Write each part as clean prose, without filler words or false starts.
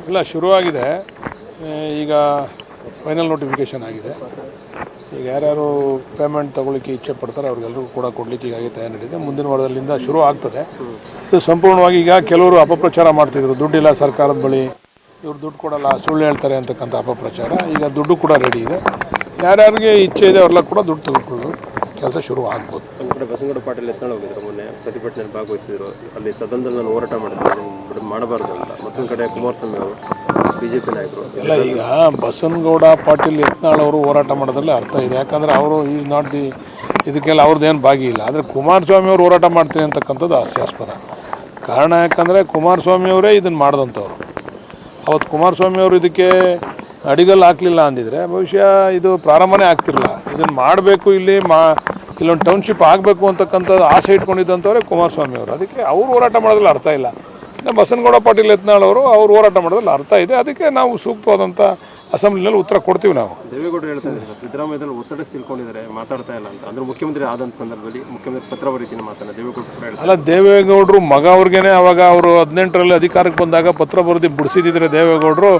ಇಲ್ಲ ಶುರುವಾಗಿದೆ. ಈಗ ಫೈನಲ್ ನೋಟಿಫಿಕೇಷನ್ ಆಗಿದೆ. ಈಗ ಯಾರ್ಯಾರು ಪೇಮೆಂಟ್ ತೊಗೊಳ್ಳಿಕ್ಕೆ ಇಚ್ಛೆ ಪಡ್ತಾರೆ ಅವ್ರಿಗೆಲ್ಲರಿಗೂ ಕೂಡ ಕೊಡಲಿಕ್ಕೆ ಈಗಾಗಲೇ ತಯಾರಿ ನಡೆದಿದೆ. ಮುಂದಿನ ವಾರದಲ್ಲಿಂದ ಶುರು ಆಗ್ತದೆ. ಇದು ಸಂಪೂರ್ಣವಾಗಿ ಈಗ ಕೆಲವರು ಅಪಪ್ರಚಾರ ಮಾಡ್ತಿದ್ರು, ದುಡ್ಡಿಲ್ಲ ಸರ್ಕಾರದ ಬಳಿ, ಇವ್ರು ದುಡ್ಡು ಕೊಡಲ್ಲ, ಸುಳ್ಳು ಹೇಳ್ತಾರೆ ಅಂತಕ್ಕಂಥ ಅಪಪ್ರಚಾರ. ಈಗ ದುಡ್ಡು ಕೂಡ ರೆಡಿ ಇದೆ. ಯಾರ್ಯಾರಿಗೆ ಇಚ್ಛೆ ಇದೆ ಅವ್ರೆಲ್ಲ ಕೂಡ ದುಡ್ಡು ತೆಗೆದುಕೊಳ್ಳೋ ಕೆಲಸ ಶುರು ಆಗ್ಬೋದು. ಒಂದು ಕಡೆ ಬಸನಗೌಡ ಪಾಟೀಲ್ ಎತ್ಕೊಂಡು ಹೋಗಿದ್ರು, ಮೊನ್ನೆ ಪ್ರತಿಭಟನೆಯಲ್ಲಿ ಭಾಗವಹಿಸಿದ್ರು, ಅಲ್ಲಿ ಸದನದಲ್ಲಿ ನಾನು ಹೋರಾಟ ಮಾಡಿದ್ರು ಮಾಡಬಾರ್ದು ಅಂತ. ಮತ್ತೊಂದು ಕಡೆ ಕುಮಾರಸ್ವಾಮಿ ಅವರು ಬಿಜೆಪಿ ನಾಯಕರು ಎಲ್ಲ ಈಗ ಬಸನಗೌಡ ಪಾಟೀಲ್ ಯತ್ನಾಳ್ ಅವರು ಹೋರಾಟ ಮಾಡೋದ್ರಲ್ಲಿ ಅರ್ಥ ಇದೆ. ಯಾಕಂದರೆ ಅವರು ಈಸ್ ನಾಟ್ ದಿ ಇದಕ್ಕೆಲ್ಲ ಅವ್ರದ್ದೇನು ಭಾಗಿ ಇಲ್ಲ. ಆದರೆ ಕುಮಾರಸ್ವಾಮಿ ಅವರು ಹೋರಾಟ ಮಾಡ್ತೀನಿ ಅಂತಕ್ಕಂಥದ್ದು ಹಾಸ್ಯಾಸ್ಪದ. ಕಾರಣ ಯಾಕಂದರೆ ಕುಮಾರಸ್ವಾಮಿ ಅವರೇ ಇದನ್ನು ಮಾಡಿದಂಥವ್ರು. ಅವತ್ತು ಕುಮಾರಸ್ವಾಮಿ ಅವರು ಇದಕ್ಕೆ ಅಡಿಗಲ್ಲು ಹಾಕಲಿಲ್ಲ ಅಂದಿದ್ರೆ ಬಹುಶಃ ಇದು ಪ್ರಾರಂಭನೇ ಆಗ್ತಿರಲಿಲ್ಲ. ಇದನ್ನು ಮಾಡಬೇಕು, ಇಲ್ಲೊಂದು ಟೌನ್ಶಿಪ್ ಆಗಬೇಕು ಅಂತಕ್ಕಂಥದ್ದು ಆಸೆ ಇಟ್ಕೊಂಡಿದ್ದಂಥವ್ರೆ ಕುಮಾರಸ್ವಾಮಿ ಅವರು. ಅದಕ್ಕೆ ಅವ್ರು ಹೋರಾಟ ಮಾಡೋದ್ರಲ್ಲಿ ಅರ್ಥ ಇಲ್ಲ. ಇನ್ನು ಬಸನಗೌಡ ಪಾಟೀಲ್ ಯತ್ನಾಳ್ ಅವರು ಹೋರಾಟ ಮಾಡೋದ್ರಲ್ಲಿ ಅರ್ಥ ಇದೆ. ಅದಕ್ಕೆ ನಾವು ಸೂಕ್ತವಾದಂಥ ಅಸೆಂಬ್ಲಿನಲ್ಲಿ ಉತ್ತರ ಕೊಡ್ತೀವಿ. ನಾವು ದೇವೇಗೌಡರು ಹೇಳ್ತಾ ಇದ್ದಾರೆ ಸಿದ್ದರಾಮಯ್ಯದಲ್ಲಿ ಒತ್ತಡಕ್ಕೆ ಸಿಲ್ಕೊಂಡಿದ್ದಾರೆ, ಮಾತಾಡ್ತಾ ಇಲ್ಲ ಅಂತ. ಅಂದ್ರೆ ಮುಖ್ಯಮಂತ್ರಿ ಆದಂಥ ಸಂದರ್ಭದಲ್ಲಿ ಮುಖ್ಯಮಂತ್ರಿ ಪತ್ರ ಬರೀತೀನಿ ಮಾತಾಡ ದೇವೇಗೌಡರು ಅಲ್ಲ, ದೇವೇಗೌಡರು ಮಗ ಅವ್ರಿಗೇನೆ ಅವಾಗ ಅವರು 18ರಲ್ಲಿ ಅಧಿಕಾರಕ್ಕೆ ಬಂದಾಗ ಪತ್ರ ಬರೆದು ಬಿಡಿಸಿದ್ರೆ ದೇವೇಗೌಡರು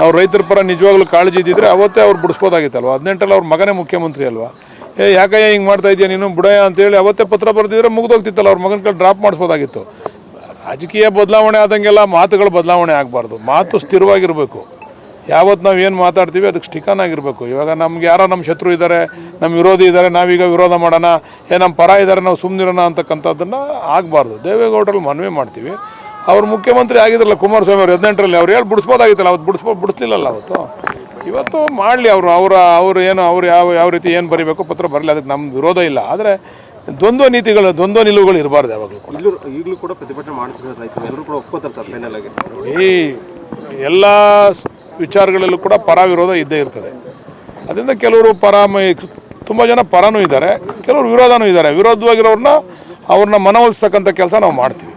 ಅವ್ರು ರೈತರ ಪರ ನಿಜವಾಗ್ಲೂ ಕಾಳಜಿ ಇದ್ದಿದ್ರೆ ಅವತ್ತೇ ಅವ್ರು ಬಿಡಿಸ್ಬೋದಾಗಿತ್ತಲ್ವ. 18ರಲ್ಲಿ ಅವ್ರ ಮಗನೇ ಮುಖ್ಯಮಂತ್ರಿ ಅಲ್ವಾ. ಯಾಕಯ್ಯ ಹಿಂಗೆ ಮಾಡ್ತಾ ಇದೆಯಾ ನೀನು ಬುಡಯ್ಯ ಅಂತೇಳಿ ಅವತ್ತೇ ಪತ್ರ ಬರೆದಿದ್ರೆ ಮುಗಿದೋಗ್ತಿತ್ತಲ್ಲ. ಅವ್ರ ಮಗನ ಕೈ ಡ್ರಾಪ್ ಮಾಡಿಸ್ಬೋದಾಗಿತ್ತು. ರಾಜಕೀಯ ಬದಲಾವಣೆ ಆದಂಗೆಲ್ಲ ಮಾತುಗಳು ಬದಲಾವಣೆ ಆಗಬಾರ್ದು. ಮಾತು ಸ್ಥಿರವಾಗಿರಬೇಕು. ಯಾವತ್ತು ನಾವು ಏನು ಮಾತಾಡ್ತೀವಿ ಅದಕ್ಕೆ ಸ್ಟಿಕನ್ ಆಗಿರಬೇಕು. ಇವಾಗ ನಮ್ಗೆ ಯಾರೋ ನಮ್ಮ ಶತ್ರು ಇದ್ದಾರೆ, ನಮ್ಮ ವಿರೋಧಿ ಇದ್ದಾರೆ, ನಾವೀಗ ವಿರೋಧ ಮಾಡೋಣ, ನಮ್ಮ ಪರ ಇದ್ದಾರೆ ನಾವು ಸುಮ್ಮನಿರೋಣ ಅಂತಕ್ಕಂಥದ್ದನ್ನು ಆಗಬಾರ್ದು. ದೇವೇಗೌಡರಲ್ಲಿ ಮನವಿ ಮಾಡ್ತೀವಿ. ಅವ್ರು ಮುಖ್ಯಮಂತ್ರಿ ಆಗಿದ್ರಲ್ಲ ಕುಮಾರಸ್ವಾಮಿ ಅವರು 18ರಲ್ಲಿ, ಅವ್ರು ಹೇಳಿ ಬಿಡಿಸ್ಬೋದಾಗಿತ್ತಲ್ಲ. ಅವತ್ತು ಬಿಡಿಸ್ಲಿಲ್ಲಲ್ಲ ಅವತ್ತು. ಇವತ್ತು ಮಾಡಲಿ ಅವರು ಏನು ಅವ್ರು ಯಾವ ರೀತಿ ಏನು ಬರೀಬೇಕು ಪತ್ರ ಬರಲಿ, ಅದಕ್ಕೆ ನಮ್ಮ ವಿರೋಧ ಇಲ್ಲ. ಆದರೆ ದ್ವಂದ್ವ ನಿಲುವುಗಳು ಇರಬಾರ್ದು ಯಾವಾಗಲೂ ಕೂಡ. ಈಗಲೂ ಕೂಡ ಪ್ರತಿಭಟನೆ ಮಾಡ್ತಿದ್ದಾರೆ ರೈತರು, ಎಲ್ಲರೂ ಕೂಡ ಒಪ್ಕೋತಾರೆ ಸರ್ ಫೈನಲ್ ಆಗಿ. ಈ ಎಲ್ಲ ವಿಚಾರಗಳಲ್ಲೂ ಕೂಡ ಪರ ವಿರೋಧ ಇದ್ದೇ ಇರ್ತದೆ. ಅದರಿಂದ ಕೆಲವರು ತುಂಬ ಜನ ಪರನೂ ಇದ್ದಾರೆ, ಕೆಲವರು ವಿರೋಧನೂ ಇದ್ದಾರೆ. ವಿರೋಧವಾಗಿರೋರನ್ನ ಮನವೊಲಿಸ್ತಕ್ಕಂಥ ಕೆಲಸ ನಾವು ಮಾಡ್ತೀವಿ.